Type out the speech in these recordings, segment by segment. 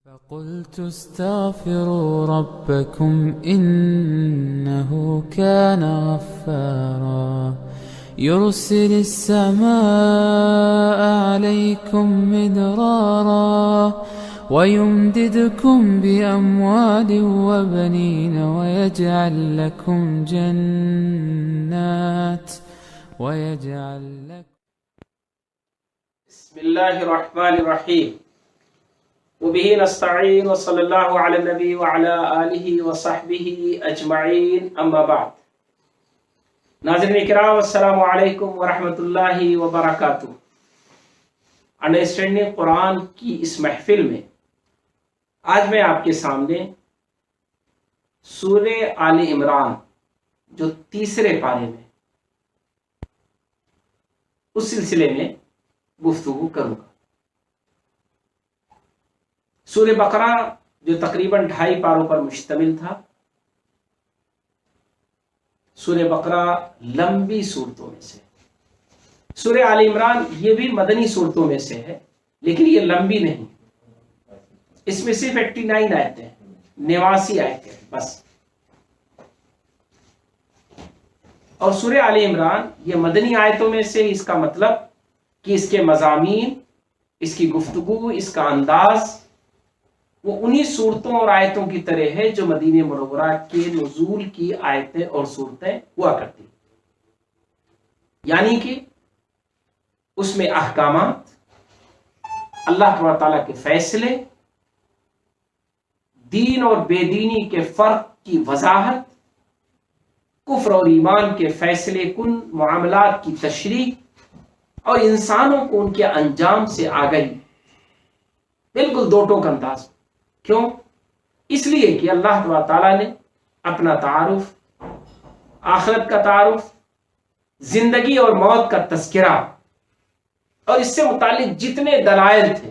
فقلت استغفروا ربكم إنه كان غفارا يرسل السماء عليكم مدرارا ويمددكم بأموال وبنين ويجعل لكم جنات ويجعل لكم. بسم الله الرحمن الرحيم وبه نستعين وصلى الله على النبي وعلى آله وصحبه اجمعین اما بعد. ناظرین کرام السلام علیکم ورحمۃ اللہ وبرکاتہ. انڈرسٹینڈنگ قرآن کی اس محفل میں آج میں آپ کے سامنے سورہ آل عمران جو تیسرے پارے میں اس سلسلے میں گفتگو کروں گا. سورہ بقرہ جو تقریباً 2.5 پاروں پر مشتمل تھا. سورہ بقرہ لمبی صورتوں میں سے. سورہ آل عمران یہ بھی مدنی صورتوں میں سے ہے لیکن یہ لمبی نہیں. اس میں صرف 89 آیتیں ہیں, 89 آیتیں بس. اور سورہ آل عمران یہ مدنی آیتوں میں سے, اس کا مطلب کہ اس کے مضامین, اس کی گفتگو, اس کا انداز وہ انہی صورتوں اور آیتوں کی طرح ہے جو مدینہ منورہ کے نزول کی آیتیں اور صورتیں ہوا کرتی. یعنی کہ اس میں احکامات, اللہ تعالیٰ کے فیصلے, دین اور بے دینی کے فرق کی وضاحت, کفر اور ایمان کے فیصلے کن معاملات کی تشریح اور انسانوں کو ان کے انجام سے آگاہی. بالکل دو ٹوک انداز. کیوں؟ اس لیے کہ اللہ تعالیٰ نے اپنا تعارف, آخرت کا تعارف, زندگی اور موت کا تذکرہ اور اس سے متعلق جتنے دلائل تھے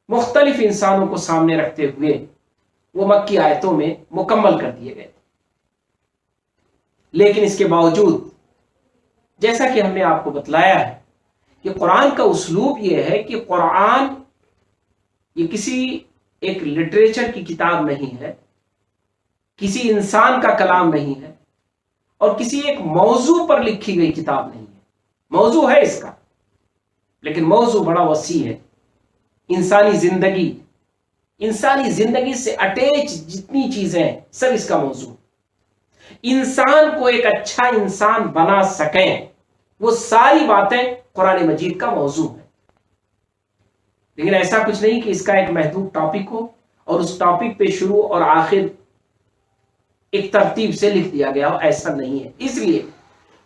مختلف انسانوں کو سامنے رکھتے ہوئے وہ مکی آیتوں میں مکمل کر دیے گئے. لیکن اس کے باوجود جیسا کہ ہم نے آپ کو بتلایا ہے کہ قرآن کا اسلوب یہ ہے کہ قرآن یہ کسی ایک لٹریچر کی کتاب نہیں ہے, کسی انسان کا کلام نہیں ہے, اور کسی ایک موضوع پر لکھی گئی کتاب نہیں ہے. موضوع ہے اس کا لیکن موضوع بڑا وسیع ہے. انسانی زندگی سے اٹیچ جتنی چیزیں ہیں سب اس کا موضوع. انسان کو ایک اچھا انسان بنا سکیں وہ ساری باتیں قرآن مجید کا موضوع ہے. لیکن ایسا کچھ نہیں کہ اس کا ایک محدود ٹاپک ہو اور اس ٹاپک پہ شروع اور آخر ایک ترتیب سے لکھ دیا گیا ہو, ایسا نہیں ہے. اس لیے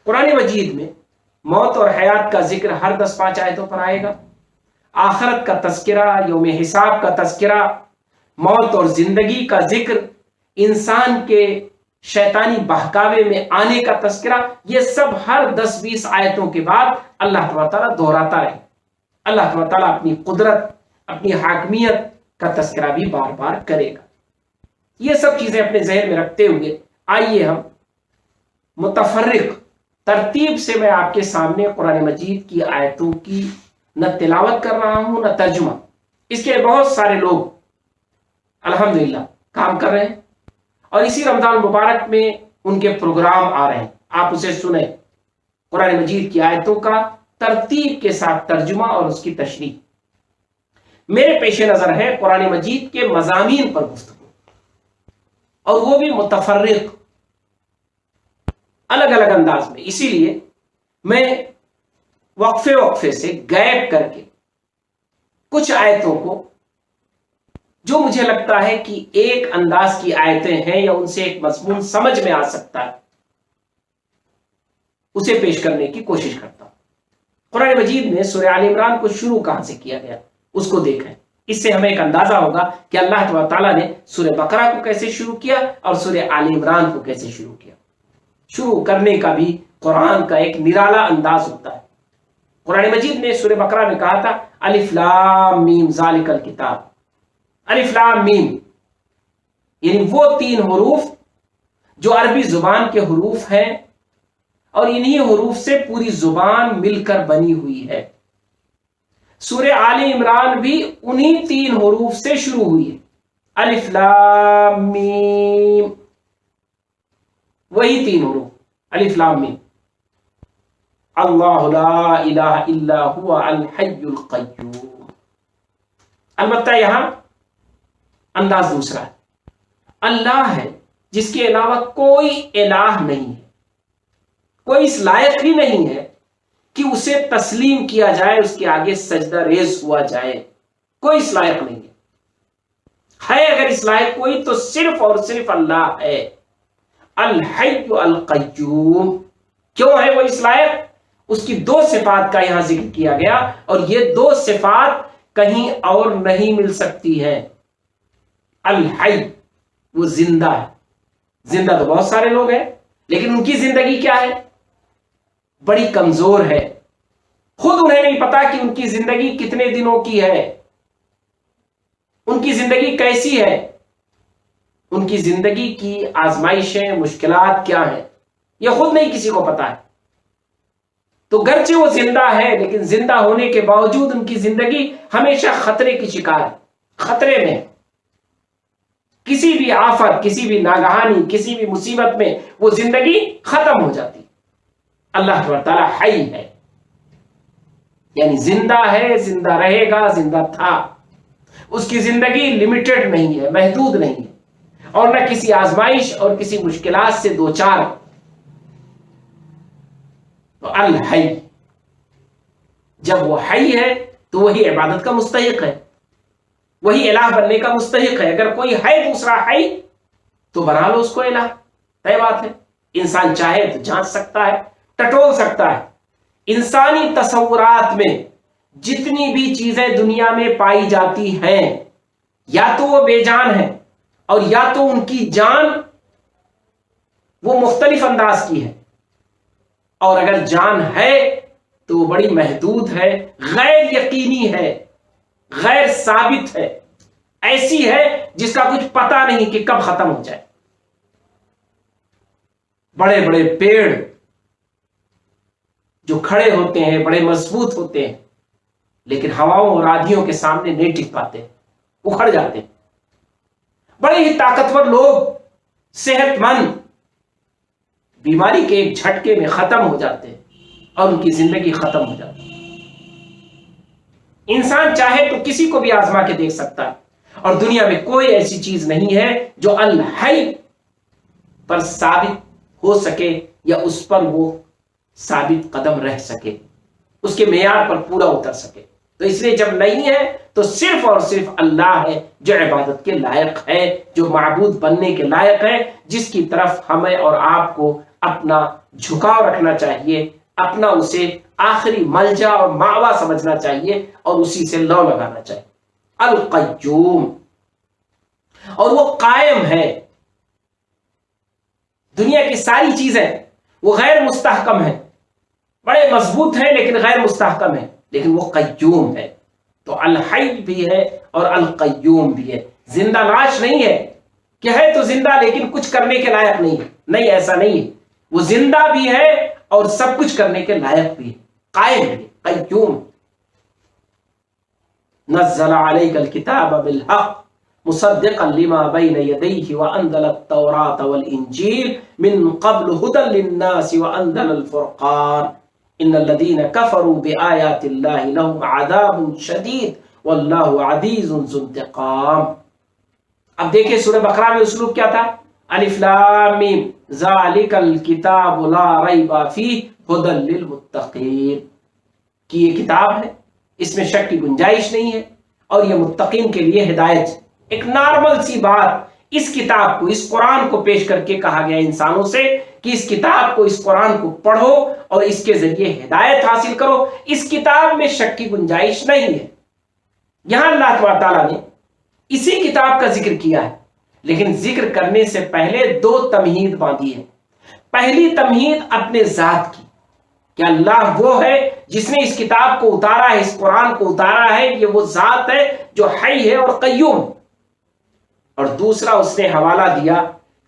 قرآن مجید میں موت اور حیات کا ذکر ہر 10-5 آیتوں پر آئے گا. آخرت کا تذکرہ, یوم حساب کا تذکرہ, موت اور زندگی کا ذکر, انسان کے شیطانی بہکاوے میں آنے کا تذکرہ, یہ سب ہر 10-20 آیتوں کے بعد اللہ تعالیٰ دہراتا رہے. اللہ تعالیٰ اپنی قدرت, اپنی حاکمیت کا تذکرہ بھی بار بار کرے گا. یہ سب چیزیں اپنے ذہن میں رکھتے ہوئے آئیے ہم متفرق ترتیب سے میں آپ کے سامنے قرآن مجید کی آیتوں کی نہ تلاوت کر رہا ہوں نہ ترجمہ. اس کے بہت سارے لوگ الحمدللہ کام کر رہے ہیں اور اسی رمضان مبارک میں ان کے پروگرام آ رہے ہیں. آپ اسے سنیں. قرآن مجید کی آیتوں کا ترتیب کے ساتھ ترجمہ اور اس کی تشریح. میرے پیش نظر ہے قرآن مجید کے مضامین پر گفتگو, اور وہ بھی متفرق الگ الگ انداز میں. اسی لیے میں وقفے سے غائب کر کے کچھ آیتوں کو جو مجھے لگتا ہے کہ ایک انداز کی آیتیں ہیں یا ان سے ایک مضمون سمجھ میں آ سکتا ہے اسے پیش کرنے کی کوشش کرتا ہوں. قرآن مجید میں سورہ آل عمران کو شروع کہاں سے کیا گیا اس کو دیکھیں. اس سے ہمیں ایک اندازہ ہوگا کہ اللہ تعالیٰ نے سورہ بقرہ کو کیسے شروع کیا اور سورہ آل عمران کو کیسے شروع کیا. شروع کرنے کا بھی قرآن کا ایک نرالا انداز ہوتا ہے. قرآن مجید نے سورہ بقرہ میں کہا تھا الف لام میم ذالک الکتاب. الف لام میم یعنی وہ 3 حروف جو عربی زبان کے حروف ہیں اور انہی حروف سے پوری زبان مل کر بنی ہوئی ہے. سورہ آل عمران بھی انہی 3 حروف سے شروع ہوئی ہے، الف لام میم، وہی 3 حروف، الف لام میم۔ اللہ لا الہ الا هو الحی القیوم۔ البتہ یہاں انداز دوسرا ہے، اللہ ہے جس کے علاوہ کوئی الہ نہیں ہے، کوئی اس لائق ہی نہیں ہے کہ اسے تسلیم کیا جائے، اس کے آگے سجدہ ریز ہوا جائے، کوئی اس لائق نہیں ہے اگر اس لائق کوئی تو صرف اور صرف اللہ ہے، الحی القیوم۔ کیوں ہے وہ اس لائق؟ اس کی 2 صفات کا یہاں ذکر کیا گیا، اور یہ 2 صفات کہیں اور نہیں مل سکتی ہے۔ الحی، وہ زندہ ہے، زندہ تو بہت سارے لوگ ہیں لیکن ان کی زندگی کیا ہے؟ بڑی کمزور ہے، خود انہیں نہیں پتا کہ ان کی زندگی کتنے دنوں کی ہے، ان کی زندگی کیسی ہے، ان کی زندگی کی آزمائشیں، مشکلات کیا ہیں، یہ خود نہیں کسی کو پتا ہے۔ تو گرچہ وہ زندہ ہے لیکن زندہ ہونے کے باوجود ان کی زندگی ہمیشہ خطرے کی شکار ہے، خطرے میں، کسی بھی آفت، کسی بھی ناگہانی، کسی بھی مصیبت میں وہ زندگی ختم ہو جاتی۔ اللہ تعالیٰ حی ہے، یعنی زندہ ہے، زندہ رہے گا، زندہ تھا، اس کی زندگی لمیٹڈ نہیں ہے، محدود نہیں ہے، اور نہ کسی آزمائش اور کسی مشکلات سے دوچار۔ تو الحی، جب وہ حی ہے تو وہی عبادت کا مستحق ہے، وہی الہ بننے کا مستحق ہے۔ اگر کوئی ہے دوسرا حی تو بنا لو اس کو الہ، طے بات ہے۔ انسان چاہے تو جانچ سکتا ہے، ٹٹول سکتا ہے۔ انسانی تصورات میں جتنی بھی چیزیں دنیا میں پائی جاتی ہیں، یا تو وہ بے جان ہے اور یا تو ان کی جان وہ مختلف انداز کی ہے، اور اگر جان ہے تو وہ بڑی محدود ہے، غیر یقینی ہے، غیر ثابت ہے، ایسی ہے جس کا کچھ پتہ نہیں کہ کب ختم ہو جائے۔ بڑے بڑے پیڑ جو کھڑے ہوتے ہیں بڑے مضبوط ہوتے ہیں، لیکن ہواؤں اور آندھیوں کے سامنے نہیں ٹک پاتے، اکھڑ جاتے ہیں۔ بڑے ہی طاقتور لوگ، صحت مند، بیماری کے ایک جھٹکے میں ختم ہو جاتے ہیں اور ان کی زندگی ختم ہو جاتی ہے۔ انسان چاہے تو کسی کو بھی آزما کے دیکھ سکتا ہے، اور دنیا میں کوئی ایسی چیز نہیں ہے جو الحی پر ثابت ہو سکے یا اس پر وہ ثابت قدم رہ سکے، اس کے معیار پر پورا اتر سکے۔ تو اس لیے جب نہیں ہے تو صرف اور صرف اللہ ہے جو عبادت کے لائق ہے، جو معبود بننے کے لائق ہے، جس کی طرف ہمیں اور آپ کو اپنا جھکاؤ رکھنا چاہیے، اپنا اسے آخری ملجا اور ماوا سمجھنا چاہیے اور اسی سے لو لگانا چاہیے۔ القیوم، اور وہ قائم ہے۔ دنیا کی ساری چیزیں وہ غیر مستحکم ہیں، بڑے مضبوط ہیں لیکن غیر مستحکم ہیں، لیکن وہ قیوم ہے۔ تو الحی بھی ہے اور القیوم بھی ہے، زندہ لاش نہیں ہے کہ ہے تو زندہ لیکن کچھ کرنے کے لائق نہیں ہے، نہیں، ایسا نہیں ہے، وہ زندہ بھی ہے اور سب کچھ کرنے کے لائق بھی ہے، قائم بھی، قیوم۔ نزل علیک الکتاب بالحق مصدقا لما بین یدیہ وانزل التوراۃ والانجیل من قبل ھدی للناس وانزل الفرقان ان الذین کفروا بآیات اللہ لهم عذاب شدید واللہ عزیز ذو انتقام۔ اب دیکھیں سورہ بقرہ میں اسلوب کیا تھا؟ الف لام میم ذالک الکتاب لا ریب فیہ ھدی للمتقین، کہ یہ کتاب ہے، اس میں شک کی گنجائش نہیں ہے اور یہ متقین کے لیے ہدایت ہے۔ ایک نارمل سی بات اس کتاب کو، اس قرآن کو پیش کر کے کہا گیا انسانوں سے کہ اس کتاب کو، اس قرآن کو پڑھو اور اس کے ذریعے ہدایت حاصل کرو، اس کتاب میں شک کی گنجائش نہیں ہے۔ یہاں اللہ تعالیٰ نے اسی کتاب کا ذکر کیا ہے، لیکن ذکر کرنے سے پہلے 2 تمہید باندھی ہے۔ پہلی تمہید اپنے ذات کی، کہ اللہ وہ ہے جس نے اس کتاب کو اتارا ہے، اس قرآن کو اتارا ہے، یہ وہ ذات ہے جو حی ہے اور قیوم۔ اور دوسرا اس نے حوالہ دیا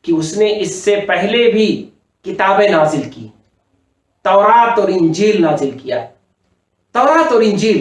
کہ اس نے اس سے پہلے بھی کتابیں نازل کی، تورات اور انجیل نازل کیا ہے۔ تورات اور انجیل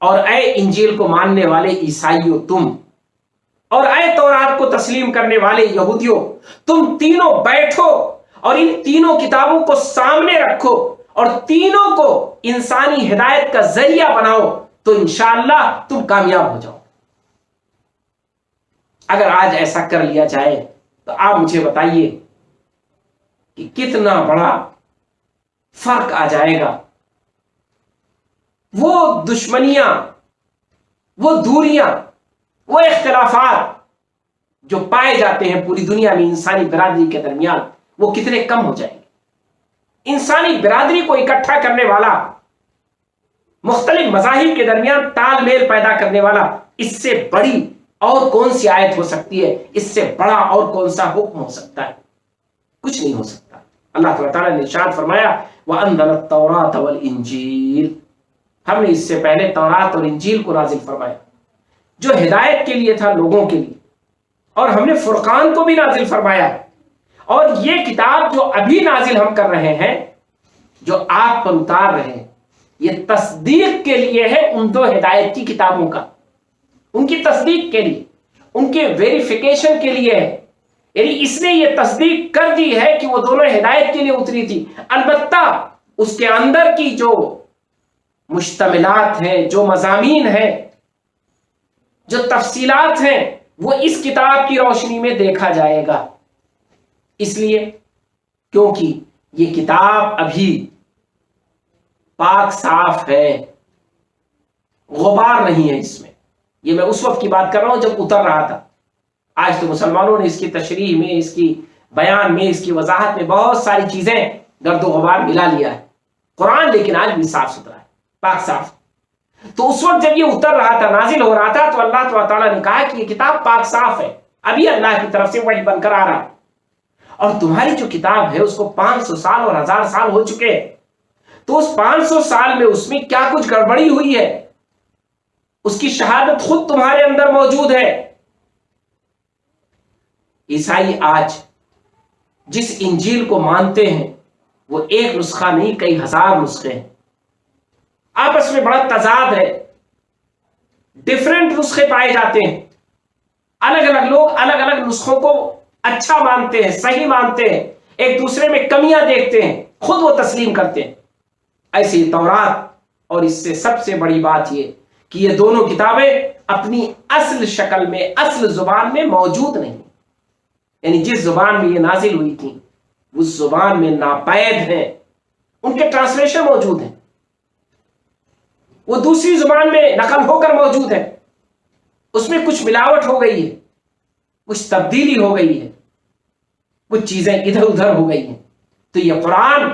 اور اے انجیل کو ماننے والے عیسائیوں تم، اور اے تورات کو تسلیم کرنے والے یہودیوں، تم تینوں بیٹھو اور ان تینوں کتابوں کو سامنے رکھو اور تینوں کو انسانی ہدایت کا ذریعہ بناؤ تو انشاءاللہ تم کامیاب ہو جاؤ۔ اگر آج ایسا کر لیا جائے تو آپ مجھے بتائیے کہ کتنا بڑا فرق آ جائے گا۔ وہ دشمنیاں، وہ دوریاں، وہ اختلافات جو پائے جاتے ہیں پوری دنیا میں انسانی برادری کے درمیان، وہ کتنے کم ہو جائیں گے۔ انسانی برادری کو اکٹھا کرنے والا، مختلف مذاہب کے درمیان تال میل پیدا کرنے والا، اس سے بڑی اور کون سی آیت ہو سکتی ہے؟ اس سے بڑا اور کون سا حکم ہو سکتا ہے؟ کچھ نہیں ہو سکتا۔ اللہ تعالیٰ نے ارشاد فرمایا وَأَنزَلَ التَّوْرَاةَ وَالْإِنجِيلَ، ہم نے اس سے پہلے تورات اور انجیل کو نازل فرمایا جو ہدایت کے لیے تھا لوگوں کے لیے، اور ہم نے فرقان کو بھی نازل فرمایا، اور یہ کتاب جو ابھی نازل ہم کر رہے ہیں، جو آپ پر اتار رہے ہیں، یہ تصدیق کے لیے ہے ان دو ہدایت کی کتابوں کا، ان کی تصدیق کے لیے، ان کے ویریفیکیشن کے لیے ہے۔ یعنی اس نے یہ تصدیق کر دی ہے کہ وہ دونوں ہدایت کے لیے اتری تھی، البتہ اس کے اندر کی جو مشتملات ہیں، جو مضامین ہیں، جو تفصیلات ہیں، وہ اس کتاب کی روشنی میں دیکھا جائے گا۔ اس لیے کیونکہ یہ کتاب ابھی پاک صاف ہے، غبار نہیں ہے اس میں۔ یہ میں اس وقت کی بات کر رہا ہوں جب اتر رہا تھا۔ آج تو مسلمانوں نے اس کی تشریح میں، اس کی بیان میں، اس کی وضاحت میں بہت ساری چیزیں گرد و غبار ملا لیا ہے۔ قرآن لیکن آج بھی صاف ستھرا ہے، پاک صاف۔ تو اس وقت جب یہ اتر رہا تھا، نازل ہو رہا تھا، تو اللہ تعالیٰ نے کہا کہ یہ کتاب پاک صاف ہے، ابھی اللہ کی طرف سے وحی بن کر آ رہا ہے، اور تمہاری جو کتاب ہے اس کو 500 سال اور 1000 سال ہو چکے ہیں۔ تو اس 500 سال میں اس میں کیا کچھ گڑبڑی ہوئی ہے، اس کی شہادت خود تمہارے اندر موجود ہے۔ عیسائی آج جس انجیل کو مانتے ہیں وہ ایک نسخہ نہیں، کئی ہزار نسخے ہیں، آپس میں بڑا تضاد ہے، ڈیفرنٹ نسخے پائے جاتے ہیں، الگ الگ لوگ الگ الگ نسخوں کو اچھا مانتے ہیں، صحیح مانتے ہیں، ایک دوسرے میں کمیاں دیکھتے ہیں، خود وہ تسلیم کرتے ہیں۔ ایسی تورات، اور اس سے سب سے بڑی بات یہ کہ یہ دونوں کتابیں اپنی اصل شکل میں، اصل زبان میں موجود نہیں، یعنی جس زبان میں یہ نازل ہوئی تھی اس زبان میں ناپید ہیں، ان کے ٹرانسلیشن موجود ہیں، وہ دوسری زبان میں نقل ہو کر موجود ہے، اس میں کچھ ملاوٹ ہو گئی ہے، کچھ تبدیلی ہو گئی ہے، کچھ چیزیں ادھر ادھر ہو گئی ہیں، تو یہ قرآن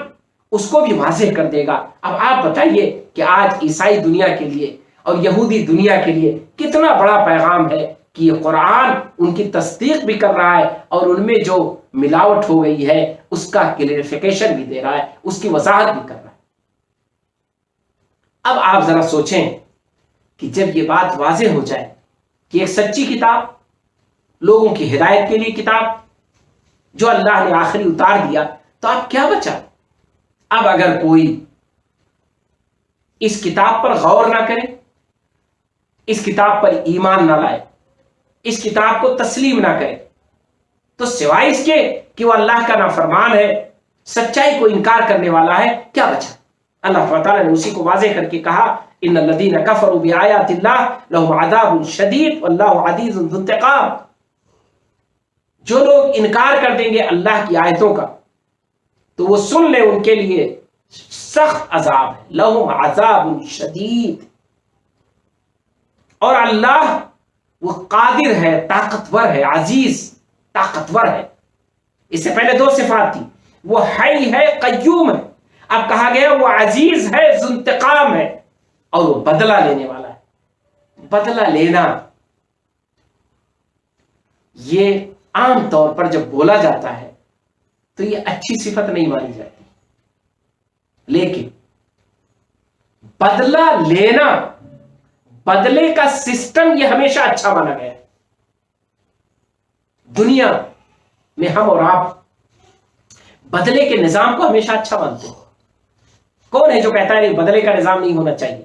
اس کو بھی واضح کر دے گا۔ اب آپ بتائیے کہ آج عیسائی دنیا کے لیے اور یہودی دنیا کے لیے کتنا بڑا پیغام ہے کہ یہ قرآن ان کی تصدیق بھی کر رہا ہے، اور ان میں جو ملاوٹ ہو گئی ہے اس کا کلیئرفیکیشن بھی دے رہا ہے، اس کی وضاحت بھی کر رہا ہے۔ اب آپ ذرا سوچیں کہ جب یہ بات واضح ہو جائے کہ ایک سچی کتاب، لوگوں کی ہدایت کے لیے کتاب جو اللہ نے آخری اتار دیا، تو آپ کیا بچا؟ اب اگر کوئی اس کتاب پر غور نہ کرے، اس کتاب پر ایمان نہ لائے، اس کتاب کو تسلیم نہ کرے، تو سوائے اس کے کہ وہ اللہ کا نافرمان ہے، سچائی کو انکار کرنے والا ہے، کیا بچا؟ اللہ تعالیٰ نے اسی کو واضح کر کے کہا ان الذین کفروا بآیات اللہ لهم عذاب شدید واللہ عزیز ذو انتقام۔ جو لوگ انکار کر دیں گے اللہ کی آیتوں کا تو وہ سن لیں ان کے لیے سخت عذاب ہے، لہم عذاب شدید۔ اور اللہ وہ قادر ہے، طاقتور ہے، عزیز، طاقتور ہے۔ اس سے پہلے دو صفات تھی، وہ حی ہے، قیوم ہے، اب کہا گیا وہ عزیز ہے، ذو انتقام ہے، اور وہ بدلہ لینے والا ہے۔ بدلہ لینا یہ عام طور پر جب بولا جاتا ہے تو یہ اچھی صفت نہیں مانی جاتی، لیکن بدلہ لینا، بدلے کا سسٹم یہ ہمیشہ اچھا مانا گیا ہے۔ دنیا میں ہم اور آپ بدلے کے نظام کو ہمیشہ اچھا مانتے ہیں۔ کون ہے جو کہتا ہے نہیں بدلے کا نظام نہیں ہونا چاہیے؟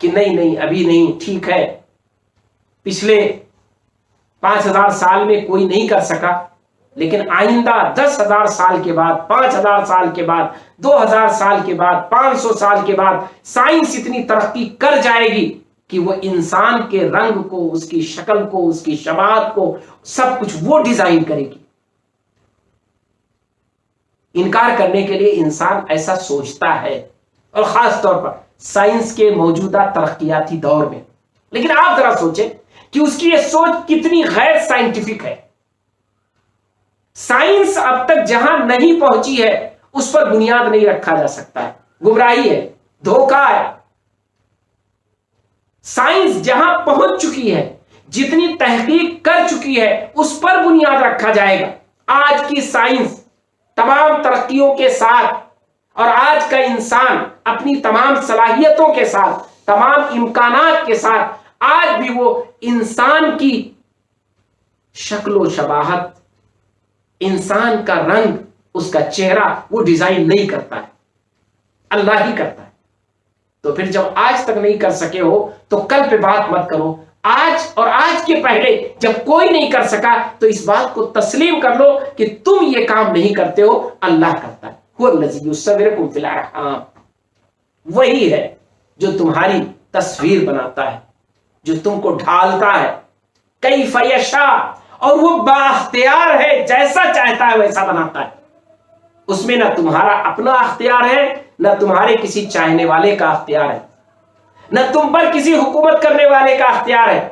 کہ نہیں ابھی نہیں، ٹھیک ہے پچھلے 5000 سال میں کوئی نہیں کر سکا، لیکن آئندہ 10,000 سال کے بعد، 5,000 سال کے بعد، 2,000 سال کے بعد، 500 سال کے بعد سائنس اتنی ترقی کر جائے گی کہ وہ انسان کے رنگ کو، اس کی شکل کو، اس کی شباہت کو، سب کچھ وہ ڈیزائن کرے گی۔ انکار کرنے کے لیے انسان ایسا سوچتا ہے، اور خاص طور پر سائنس کے موجودہ ترقیاتی دور میں۔ لیکن آپ ذرا سوچیں کہ اس کی یہ سوچ کتنی غیر سائنٹیفک ہے۔ سائنس اب تک جہاں نہیں پہنچی ہے اس پر بنیاد نہیں رکھا جا سکتا ہے، گمراہی ہے، دھوکہ ہے۔ سائنس جہاں پہنچ چکی ہے، جتنی تحقیق کر چکی ہے، اس پر بنیاد رکھا جائے گا۔ آج کی سائنس تمام ترقیوں کے ساتھ، اور آج کا انسان اپنی تمام صلاحیتوں کے ساتھ، تمام امکانات کے ساتھ، آج بھی وہ انسان کی شکل و شباہت، انسان کا رنگ، اس کا چہرہ وہ ڈیزائن نہیں کرتا ہے، اللہ ہی کرتا ہے۔ تو پھر جب آج تک نہیں کر سکے ہو تو کل پہ بات مت کرو۔ آج اور آج کے پہلے جب کوئی نہیں کر سکا تو اس بات کو تسلیم کر لو کہ تم یہ کام نہیں کرتے ہو، اللہ کرتا ہے۔ هو الذی یصورکم فی الارحام، وہی ہے جو تمہاری تصویر بناتا ہے، جو تم کو ڈھالتا ہے، کیف یشاء، اور وہ بااختیار ہے، جیسا چاہتا ہے ویسا بناتا ہے۔ اس میں نہ تمہارا اپنا اختیار ہے، نہ تمہارے کسی چاہنے والے کا اختیار ہے، نہ تم پر کسی حکومت کرنے والے کا اختیار ہے۔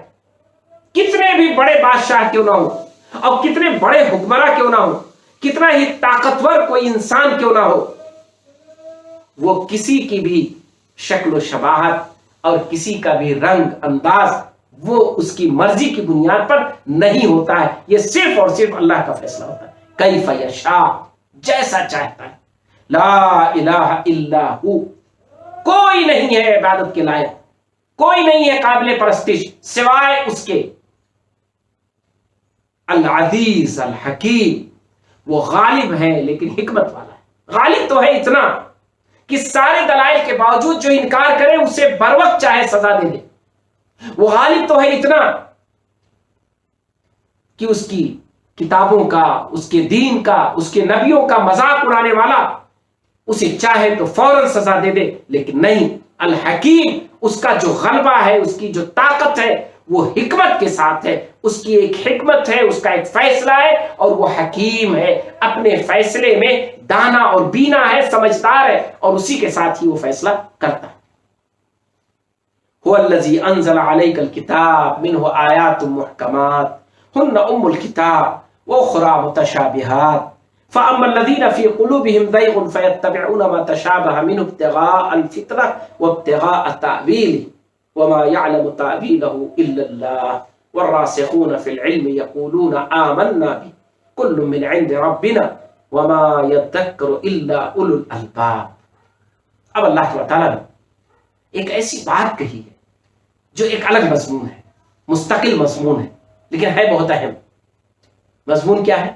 کتنے بھی بڑے بادشاہ کیوں نہ ہو، اور کتنے بڑے حکمراں کیوں نہ ہو، کتنا ہی طاقتور کوئی انسان کیوں نہ ہو، وہ کسی کی بھی شکل و شباہت اور کسی کا بھی رنگ انداز وہ اس کی مرضی کی بنیاد پر نہیں ہوتا ہے۔ یہ صرف اور صرف اللہ کا فیصلہ ہوتا ہے۔ کیف یشاء، جیسا چاہتا ہے۔ لا الہ الا ہو، کوئی نہیں ہے عبادت کے لائق، کوئی نہیں ہے قابل پرستش سوائے اس کے۔ العزیز الحکیم، وہ غالب ہے لیکن حکمت والا ہے۔ غالب تو ہے اتنا کہ سارے دلائل کے باوجود جو انکار کرے اسے بر وقت چاہے سزا دے دے۔ وہ غالب تو ہے اتنا کہ اس کی کتابوں کا، اس کے دین کا، اس کے نبیوں کا مذاق اڑانے والا اسے چاہے تو فوراً سزا دے دے، لیکن نہیں۔ الحکیم، اس کا جو غلبہ ہے، اس کی جو طاقت ہے وہ حکمت کے ساتھ ہے۔ اس کی ایک حکمت ہے، اس کا ایک فیصلہ ہے، اور وہ حکیم ہے، اپنے فیصلے میں دانا اور بینا ہے، سمجھدار ہے، اور اسی کے ساتھ ہی وہ فیصلہ کرتا ہے۔ هو الذی انزل علیک الکتاب منہ آیات محکمات ہن ام الکتاب واخری متشابہات فاما الذین فی قلوبہم زیغ فیتبعون ما تشابہ منہ ابتغاء الفتنہ وابتغاء تأویلہ وما يعلم تأويله إلا الله والراسخون في العلم يقولون آمنا به كل من عند ربنا وما يذكر إلا أولو الألباب۔ اب اللہ تعالیٰ نے ایک ایسی بات کہی ہے جو ایک الگ مضمون ہے، مستقل مضمون ہے، لیکن ہے بہت اہم۔ مضمون کیا ہے؟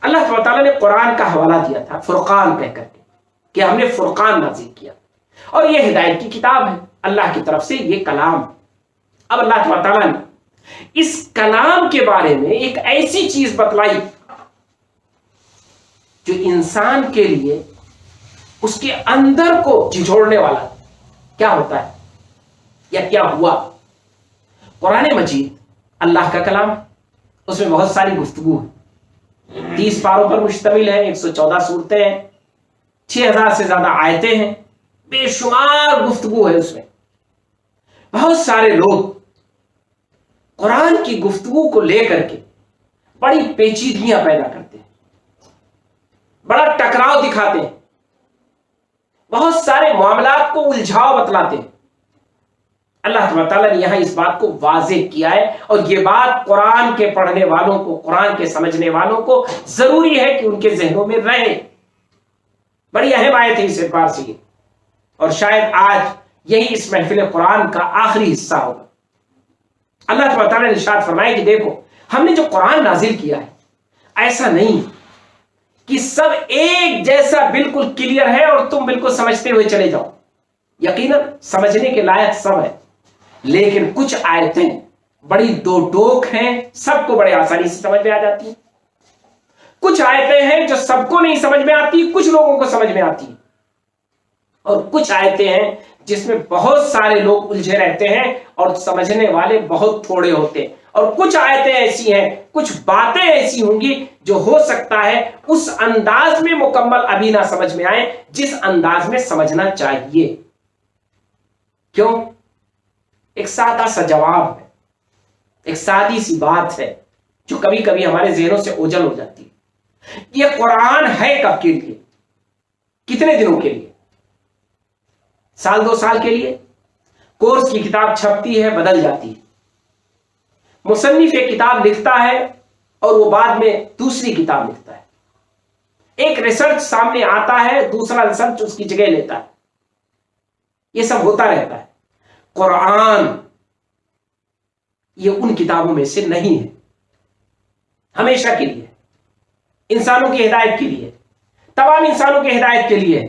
اللہ تعالیٰ نے قرآن کا حوالہ دیا تھا فرقان کہہ کر کے، کہ ہم نے فرقان نازل کیا، اور یہ ہدایت کی کتاب ہے اللہ کی طرف سے، یہ کلام۔ اب اللہ تعالیٰ نے اس کلام کے بارے میں ایک ایسی چیز بتلائی جو انسان کے لیے اس کے اندر کو جھنجھوڑنے والا۔ کیا ہوتا ہے یا کیا ہوا؟ قرآن مجید اللہ کا کلام، اس میں بہت ساری گفتگو ہے، 30 پاروں پر مشتمل ہے، 114 سورتیں ہیں، 6000 سے زیادہ آیتیں ہیں، بے شمار گفتگو ہے اس میں۔ بہت سارے لوگ قرآن کی گفتگو کو لے کر کے بڑی پیچیدگیاں پیدا کرتے ہیں، بڑا ٹکراؤ دکھاتے ہیں، بہت سارے معاملات کو الجھاؤ بتلاتے ہیں۔ اللہ تعالیٰ نے یہاں اس بات کو واضح کیا ہے، اور یہ بات قرآن کے پڑھنے والوں کو، قرآن کے سمجھنے والوں کو ضروری ہے کہ ان کے ذہنوں میں رہے۔ بڑی اہم آیت ہے اس اعتبار سے، اور شاید آج یہی اس محفل قرآن کا آخری حصہ ہوگا۔ اللہ تعالیٰ نے ارشاد فرمایا کہ دیکھو، ہم نے جو قرآن نازل کیا ہے ایسا نہیں کہ سب ایک جیسا بالکل کلیئر ہے اور تم بالکل سمجھتے ہوئے چلے جاؤ، یقیناً سمجھنے کے لائق سب ہے، لیکن کچھ آیتیں بڑی دو ٹوک ہیں، سب کو بڑے آسانی سے سمجھ میں آ جاتی ہیں۔ کچھ آیتیں ہیں جو سب کو نہیں سمجھ میں آتی، کچھ لوگوں کو سمجھ میں آتی، اور کچھ آیتیں ہیں جس میں بہت سارے لوگ الجھے رہتے ہیں اور سمجھنے والے بہت تھوڑے ہوتے ہیں، اور کچھ آیتیں ایسی ہیں، کچھ باتیں ایسی ہوں گی جو ہو سکتا ہے اس انداز میں مکمل ابھی نہ سمجھ میں آئے جس انداز میں سمجھنا چاہیے۔ کیوں؟ ایک سادہ سا جواب ہے، ایک سادی سی بات ہے جو کبھی کبھی ہمارے ذہنوں سے اوجھل ہو جاتی ہے۔ یہ قرآن ہے کب کے لیے؟ کتنے دنوں کے لیے؟ سال 2 سال کے لیے؟ کورس کی کتاب چھپتی ہے، بدل جاتی ہے، مصنف ایک کتاب لکھتا ہے اور وہ بعد میں دوسری کتاب لکھتا ہے، ایک ریسرچ سامنے آتا ہے، دوسرا ریسرچ اس کی جگہ لیتا ہے، یہ سب ہوتا رہتا ہے۔ قرآن یہ ان کتابوں میں سے نہیں ہے، ہمیشہ کے لیے، انسانوں کی ہدایت کے لیے، تمام انسانوں کی ہدایت کے لیے،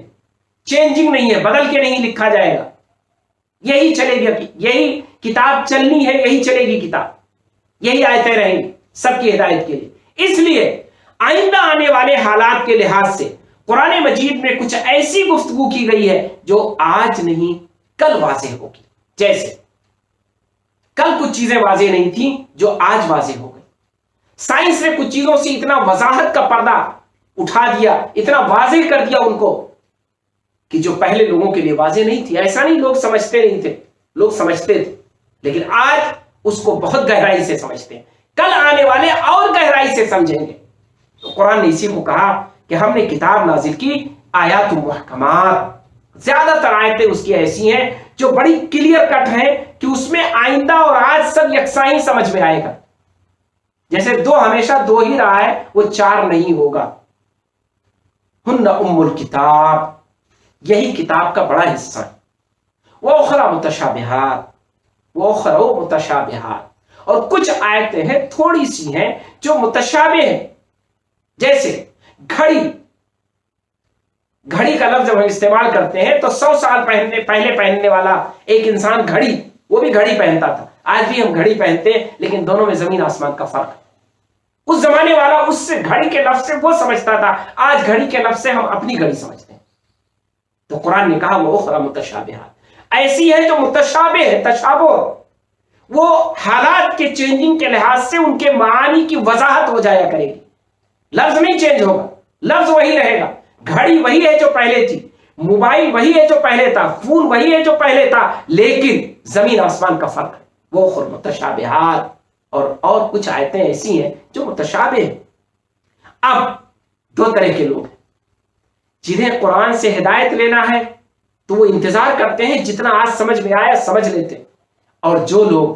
چینجنگ نہیں ہے، بدل کے نہیں لکھا جائے گا، یہی چلے گی، یہی کتاب چلنی ہے، یہی چلے گی کتاب، یہی آیتیں رہیں گی سب کی ہدایت کے لیے۔ اس لیے آئندہ آنے والے حالات کے لحاظ سے قرآن مجید میں کچھ ایسی گفتگو کی گئی ہے جو آج نہیں کل واضح ہوگی، جیسے کل کچھ چیزیں واضح نہیں تھیں جو آج واضح ہو گئی۔ سائنس نے کچھ چیزوں سے اتنا وضاحت کا پردہ اٹھا دیا، اتنا واضح کر دیا ان کو کہ جو پہلے لوگوں کے لیے واضح نہیں تھی۔ ایسا نہیں لوگ سمجھتے نہیں تھے، لوگ سمجھتے تھے، لیکن آج اس کو بہت گہرائی سے سمجھتے ہیں، کل آنے والے اور گہرائی سے سمجھیں گے۔ تو قرآن نے اسی کو کہا کہ ہم نے کتاب نازل کی آیات محکمات، زیادہ تر آیتیں اس کی ایسی ہیں جو بڑی کلیئر کٹ ہیں کہ اس میں آئندہ اور آج سب یکساں ہی سمجھ میں آئے گا۔ جیسے 2 ہمیشہ 2 ہی رہا ہے، وہ 4 نہیں ہوگا۔ ہن ام الکتاب، یہی کتاب کا بڑا حصہ ہے۔ وَأُخْرَى مُتَشَابِهَاتٌ، وَأُخْرَى مُتَشَابِهَاتٌ، اور کچھ آیتیں ہیں تھوڑی سی ہیں جو متشابہ ہیں، جیسے گھڑی۔ گھڑی کا لفظ جب ہم استعمال کرتے ہیں تو 100 سال پہلے پہننے والا ایک انسان گھڑی، وہ بھی گھڑی پہنتا تھا، آج بھی ہم گھڑی پہنتے ہیں، لیکن دونوں میں زمین آسمان کا فرق ہے۔ اس زمانے والا اس سے گھڑی کے لفظ سے وہ سمجھتا تھا، آج گھڑی کے لفظ سے ہم اپنی گھڑی سمجھتے ہیں۔ تو قرآن نے کہا وہ اخری متشابہات، ایسی ہے جو متشابہ ہے، تشابہ، وہ حالات کے چینجنگ کے لحاظ سے ان کے معانی کی وضاحت ہو جایا کرے گی، لفظ نہیں چینج ہوگا، لفظ وہی رہے گا، گھڑی وہی ہے جو پہلے تھی، موبائل وہی ہے جو پہلے تھا، فون وہی ہے جو پہلے تھا، لیکن زمین آسمان کا فرق ہے۔ وہ اخری متشابہات، اور کچھ آیتیں ایسی ہیں جو متشابہ ہیں۔ اب 2 طرح کے لوگ ہیں، جنہیں قرآن سے ہدایت لینا ہے تو وہ انتظار کرتے ہیں جتنا آج سمجھ میں آیا سمجھ لیتے ہیں، اور جو لوگ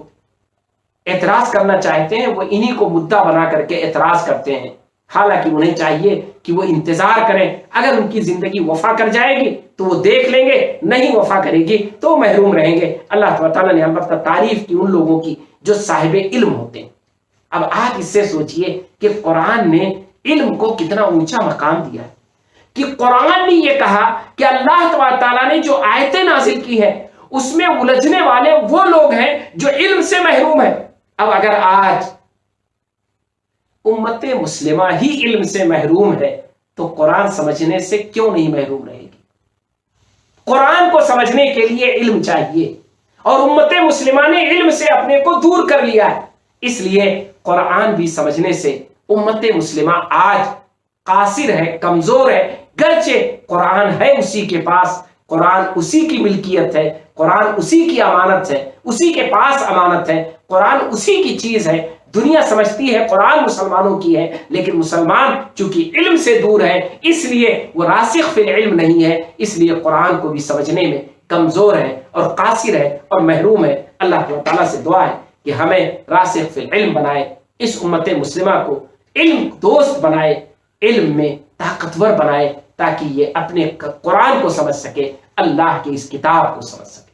اعتراض کرنا چاہتے ہیں وہ انہی کو مدعا بنا کر کے اعتراض کرتے ہیں، حالانکہ انہیں چاہیے کہ وہ انتظار کریں، اگر ان کی زندگی وفا کر جائے گی تو وہ دیکھ لیں گے، نہیں وفا کرے گی تو وہ محروم رہیں گے۔ اللہ تعالیٰ نے البتہ تعریف کی ان لوگوں کی جو صاحب علم ہوتے ہیں۔ اب آپ اس سے سوچئے کہ قرآن نے علم کو کتنا اونچا مقام دیا ہے، کہ قرآن نے یہ کہا کہ اللہ تعالیٰ نے جو آیتیں نازل کی ہیں اس میں الجھنے والے وہ لوگ ہیں جو علم سے محروم ہیں۔ اب اگر آج امت مسلمہ ہی علم سے محروم ہے تو قرآن سمجھنے سے کیوں نہیں محروم رہے گی؟ قرآن کو سمجھنے کے لیے علم چاہیے، اور امت مسلمہ نے علم سے اپنے کو دور کر لیا ہے، اس لیے قرآن بھی سمجھنے سے امت مسلمہ آج قاصر ہے، کمزور ہے، گرچہ قرآن ہے اسی کے پاس، قرآن اسی کی ملکیت ہے، قرآن اسی کی امانت ہے، اسی کے پاس امانت ہے، قرآن اسی کی چیز ہے۔ دنیا سمجھتی ہے قرآن مسلمانوں کی ہے، لیکن مسلمان چونکہ علم سے دور ہے اس لیے وہ راسخ فی العلم نہیں ہے، اس لیے قرآن کو بھی سمجھنے میں کمزور ہے اور قاصر ہے اور محروم ہے۔ اللہ تعالیٰ سے دعا ہے کہ ہمیں راسخ فی العلم بنائے، اس امت مسلمہ کو علم دوست بنائے، علم میں طاقتور بنائے، تاکہ یہ اپنے قرآن کو سمجھ سکے، اللہ کی اس کتاب کو سمجھ سکے۔